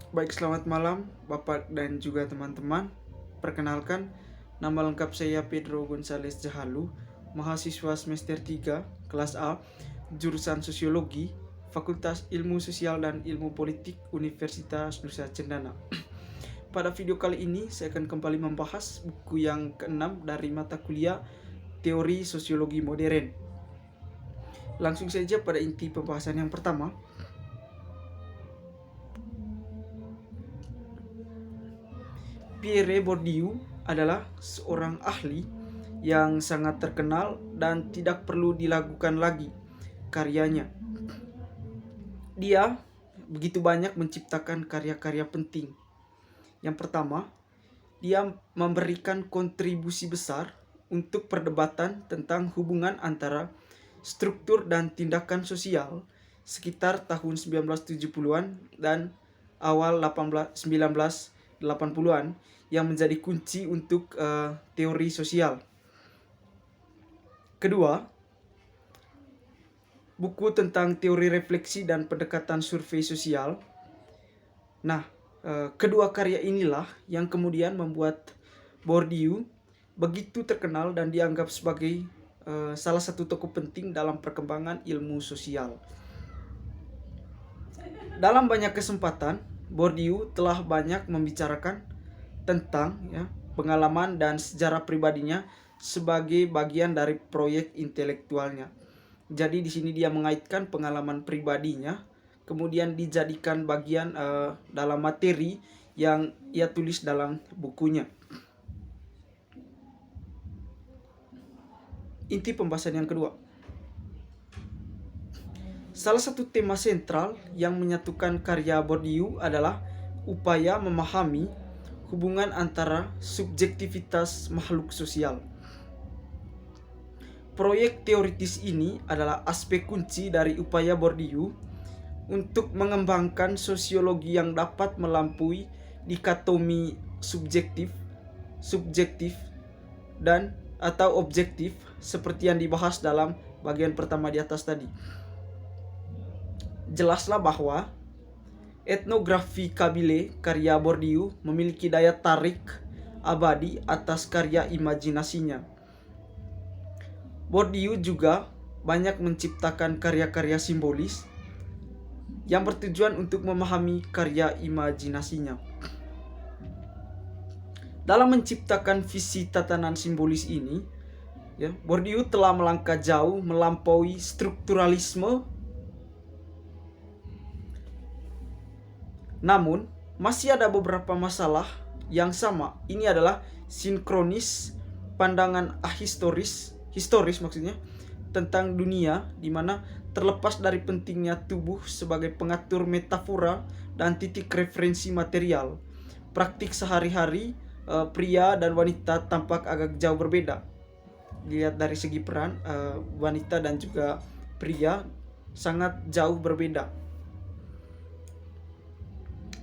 Baik, selamat malam Bapak dan juga teman-teman. Perkenalkan, nama lengkap saya Pedro Gonzales Jahalu, mahasiswa semester 3, kelas A, jurusan Sosiologi, Fakultas Ilmu Sosial dan Ilmu Politik Universitas Nusa Cendana. Pada video kali ini, saya akan kembali membahas buku yang ke-6 dari mata kuliah Teori Sosiologi Modern. Langsung saja pada inti pembahasan yang pertama. Pierre Bourdieu adalah seorang ahli yang sangat terkenal dan tidak perlu dilakukan lagi karyanya. Dia begitu banyak menciptakan karya-karya penting. Yang pertama, dia memberikan kontribusi besar untuk perdebatan tentang hubungan antara struktur dan tindakan sosial sekitar tahun 1970-an dan awal 1980-an yang menjadi kunci untuk teori sosial. Kedua, buku tentang teori refleksi dan pendekatan survei sosial. Nah, kedua karya inilah yang kemudian membuat Bourdieu begitu terkenal dan dianggap sebagai salah satu tokoh penting dalam perkembangan ilmu sosial. Dalam banyak kesempatan, Bourdieu telah banyak membicarakan tentang pengalaman dan sejarah pribadinya sebagai bagian dari proyek intelektualnya. Jadi di sini dia mengaitkan pengalaman pribadinya kemudian dijadikan bagian dalam materi yang ia tulis dalam bukunya. Inti pembahasan yang kedua. Salah satu tema sentral yang menyatukan karya Bourdieu adalah upaya memahami hubungan antara subjektivitas makhluk sosial. Proyek teoritis ini adalah aspek kunci dari upaya Bourdieu untuk mengembangkan sosiologi yang dapat melampaui dikotomi subjektif dan atau objektif seperti yang dibahas dalam bagian pertama di atas tadi. Jelaslah bahwa etnografi Kabyle karya Bourdieu memiliki daya tarik abadi atas karya imajinasinya. Bourdieu juga banyak menciptakan karya-karya simbolis yang bertujuan untuk memahami karya imajinasinya. Dalam menciptakan visi tatanan simbolis ini, Bourdieu telah melangkah jauh melampaui strukturalisme. Namun, masih ada beberapa masalah yang sama. Ini adalah sinkronis pandangan historis maksudnya tentang dunia, di mana terlepas dari pentingnya tubuh sebagai pengatur metafora dan titik referensi material, praktik sehari-hari pria dan wanita tampak agak jauh berbeda. Dilihat dari segi peran, wanita dan juga pria sangat jauh berbeda.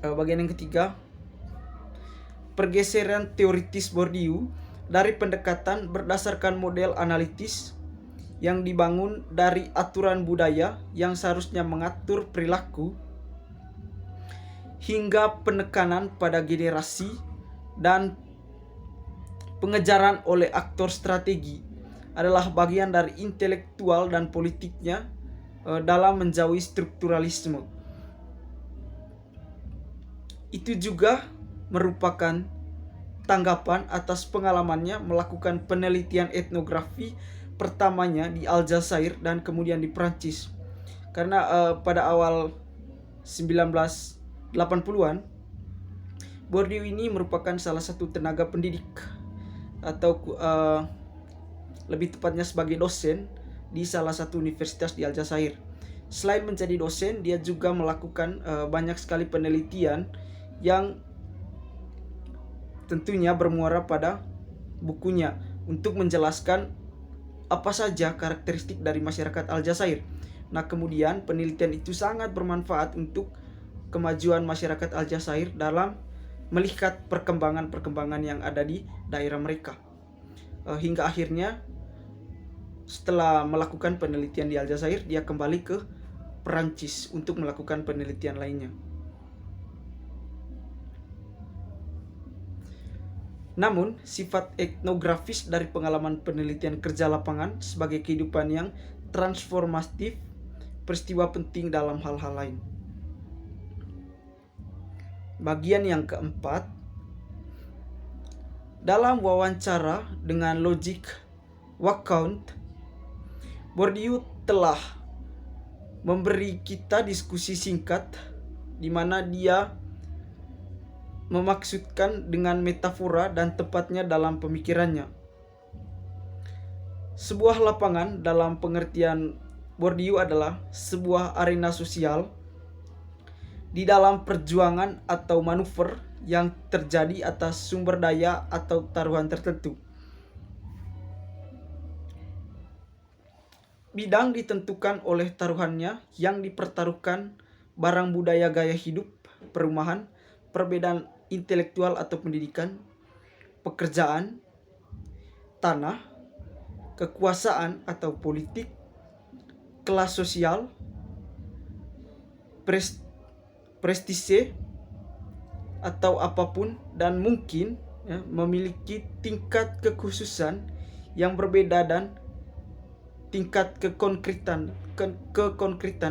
Bagian yang ketiga, pergeseran teoritis Bourdieu dari pendekatan berdasarkan model analitis yang dibangun dari aturan budaya yang seharusnya mengatur perilaku hingga penekanan pada generasi dan pengejaran oleh aktor strategi adalah bagian dari intelektual dan politiknya dalam menjauhi strukturalisme. Itu juga merupakan tanggapan atas pengalamannya melakukan penelitian etnografi pertamanya di Aljazair dan kemudian di Prancis. Karena pada awal 1980-an, Bourdieu ini merupakan salah satu tenaga pendidik atau lebih tepatnya sebagai dosen di salah satu universitas di Aljazair. Selain menjadi dosen, dia juga melakukan banyak sekali penelitian yang tentunya bermuara pada bukunya untuk menjelaskan apa saja karakteristik dari masyarakat Aljazair. Nah, kemudian penelitian itu sangat bermanfaat untuk kemajuan masyarakat Aljazair dalam melihat perkembangan-perkembangan yang ada di daerah mereka. Hingga akhirnya setelah melakukan penelitian di Aljazair, dia kembali ke Perancis untuk melakukan penelitian lainnya. Namun, sifat etnografis dari pengalaman penelitian kerja lapangan sebagai kehidupan yang transformatif, peristiwa penting dalam hal-hal lain. Bagian yang keempat, dalam wawancara dengan Logic Account, Bourdieu telah memberi kita diskusi singkat di mana dia memaksudkan dengan metafora dan tepatnya dalam pemikirannya. Sebuah lapangan dalam pengertian Bourdieu adalah sebuah arena sosial di dalam perjuangan atau manuver yang terjadi atas sumber daya atau taruhan tertentu. Bidang ditentukan oleh taruhannya yang dipertaruhkan barang budaya gaya hidup, perumahan, perbedaan intelektual atau pendidikan, pekerjaan, tanah, kekuasaan atau politik, kelas sosial, prestise, atau apapun dan mungkin memiliki tingkat kekhususan yang berbeda dan tingkat kekonkretan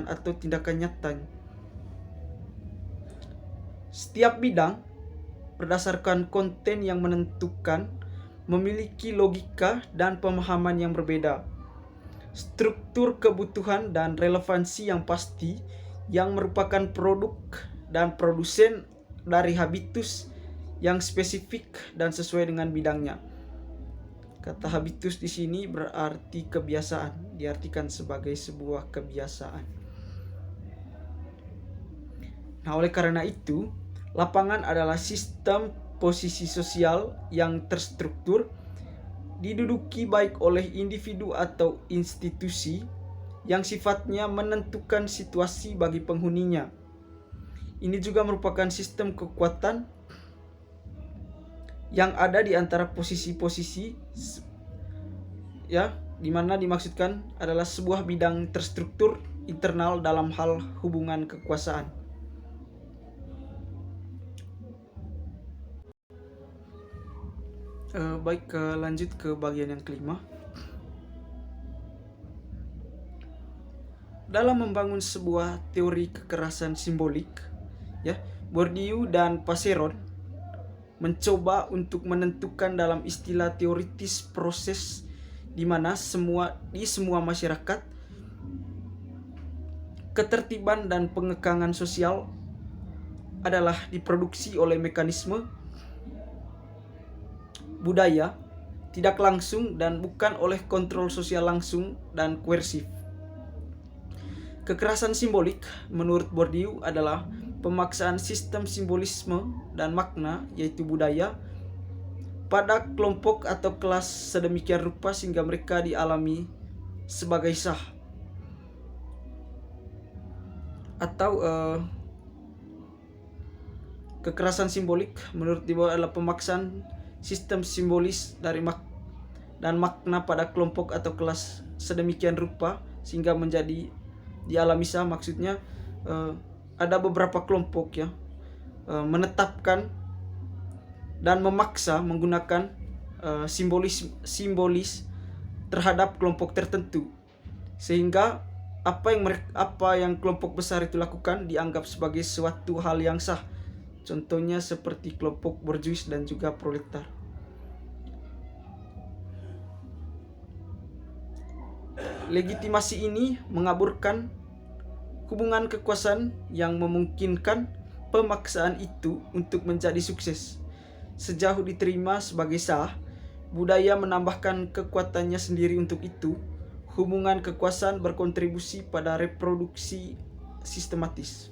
atau tindakan nyata. Setiap bidang berdasarkan konten yang menentukan memiliki logika dan pemahaman yang berbeda, struktur kebutuhan dan relevansi yang pasti yang merupakan produk dan produsen dari habitus yang spesifik dan sesuai dengan bidangnya. Kata habitus di sini berarti kebiasaan, diartikan sebagai sebuah kebiasaan. Nah, oleh karena itu, lapangan adalah sistem posisi sosial yang terstruktur, diduduki baik oleh individu atau institusi yang sifatnya menentukan situasi bagi penghuninya. Ini juga merupakan sistem kekuatan yang ada di antara posisi-posisi di mana dimaksudkan adalah sebuah bidang terstruktur internal dalam hal hubungan kekuasaan. Baik, lanjut ke bagian yang kelima. Dalam membangun sebuah teori kekerasan simbolik, Bourdieu dan Passeron mencoba untuk menentukan dalam istilah teoritis proses di mana di semua masyarakat ketertiban dan pengekangan sosial adalah diproduksi oleh mekanisme budaya tidak langsung dan bukan oleh kontrol sosial langsung dan koersif. Kekerasan simbolik menurut Bourdieu adalah pemaksaan sistem simbolisme dan makna, yaitu budaya, pada kelompok atau kelas sedemikian rupa sehingga mereka dialami sebagai sah. Atau kekerasan simbolik menurut dia adalah pemaksaan sistem simbolis dari dan makna pada kelompok atau kelas sedemikian rupa sehingga menjadi dialami sah. Maksudnya ada beberapa kelompok menetapkan dan memaksa menggunakan simbolis terhadap kelompok tertentu sehingga apa yang kelompok besar itu lakukan dianggap sebagai suatu hal yang sah. Contohnya seperti kelompok borjuis dan juga proletar. Legitimasi ini mengaburkan hubungan kekuasaan yang memungkinkan pemaksaan itu untuk menjadi sukses. Sejauh diterima sebagai sah, budaya menambahkan kekuatannya sendiri untuk itu. Hubungan kekuasaan berkontribusi pada reproduksi sistematis.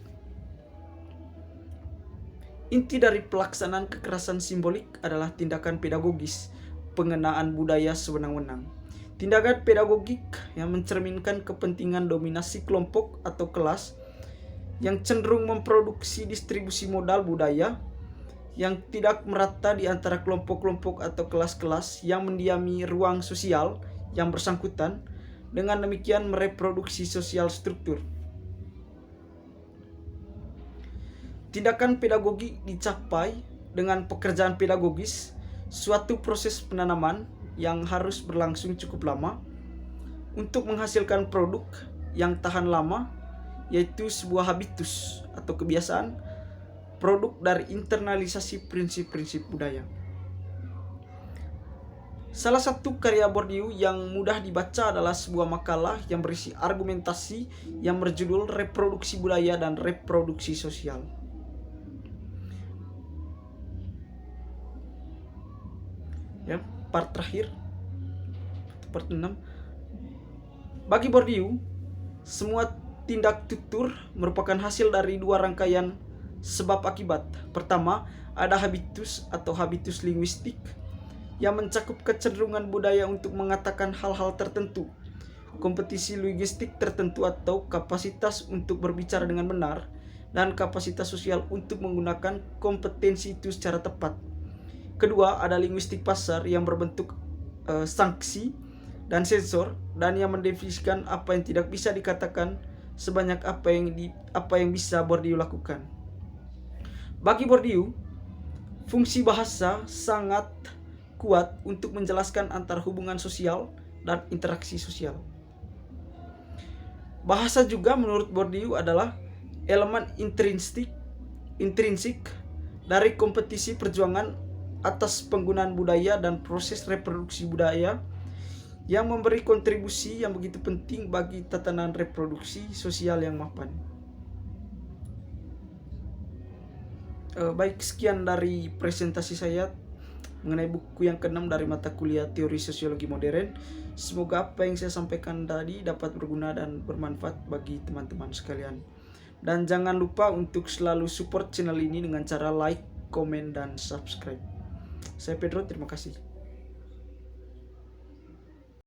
Inti dari pelaksanaan kekerasan simbolik adalah tindakan pedagogis, pengenaan budaya sewenang-wenang. Tindakan pedagogik yang mencerminkan kepentingan dominasi kelompok atau kelas yang cenderung memproduksi distribusi modal budaya yang tidak merata di antara kelompok-kelompok atau kelas-kelas yang mendiami ruang sosial yang bersangkutan, dengan demikian mereproduksi sosial struktur. Tindakan pedagogi dicapai dengan pekerjaan pedagogis suatu proses penanaman yang harus berlangsung cukup lama untuk menghasilkan produk yang tahan lama, yaitu sebuah habitus atau kebiasaan, produk dari internalisasi prinsip-prinsip budaya. Salah satu karya Bourdieu yang mudah dibaca adalah sebuah makalah yang berisi argumentasi yang berjudul Reproduksi Budaya dan Reproduksi Sosial. Ya, part terakhir, part 6. Bagi Bourdieu, semua tindak tutur merupakan hasil dari dua rangkaian sebab akibat. Pertama, ada habitus atau habitus linguistik yang mencakup kecenderungan budaya untuk mengatakan hal-hal tertentu, kompetisi linguistik tertentu atau kapasitas untuk berbicara dengan benar, dan kapasitas sosial untuk menggunakan kompetensi itu secara tepat. Kedua, ada linguistik pasar yang berbentuk sanksi dan sensor, dan yang mendefinisikan apa yang tidak bisa dikatakan sebanyak apa yang bisa Bourdieu lakukan. Bagi Bourdieu, fungsi bahasa sangat kuat untuk menjelaskan antar hubungan sosial dan interaksi sosial. Bahasa juga menurut Bourdieu adalah elemen intrinsik dari kompetisi perjuangan atas penggunaan budaya dan proses reproduksi budaya yang memberi kontribusi yang begitu penting bagi tatanan reproduksi sosial yang mapan. Baik, sekian dari presentasi saya mengenai buku yang ke-6 dari mata kuliah Teori Sosiologi Modern. Semoga apa yang saya sampaikan tadi dapat berguna dan bermanfaat bagi teman-teman sekalian. Dan jangan lupa untuk selalu support channel ini dengan cara like, komen, dan subscribe. Saya Pedro, terima kasih.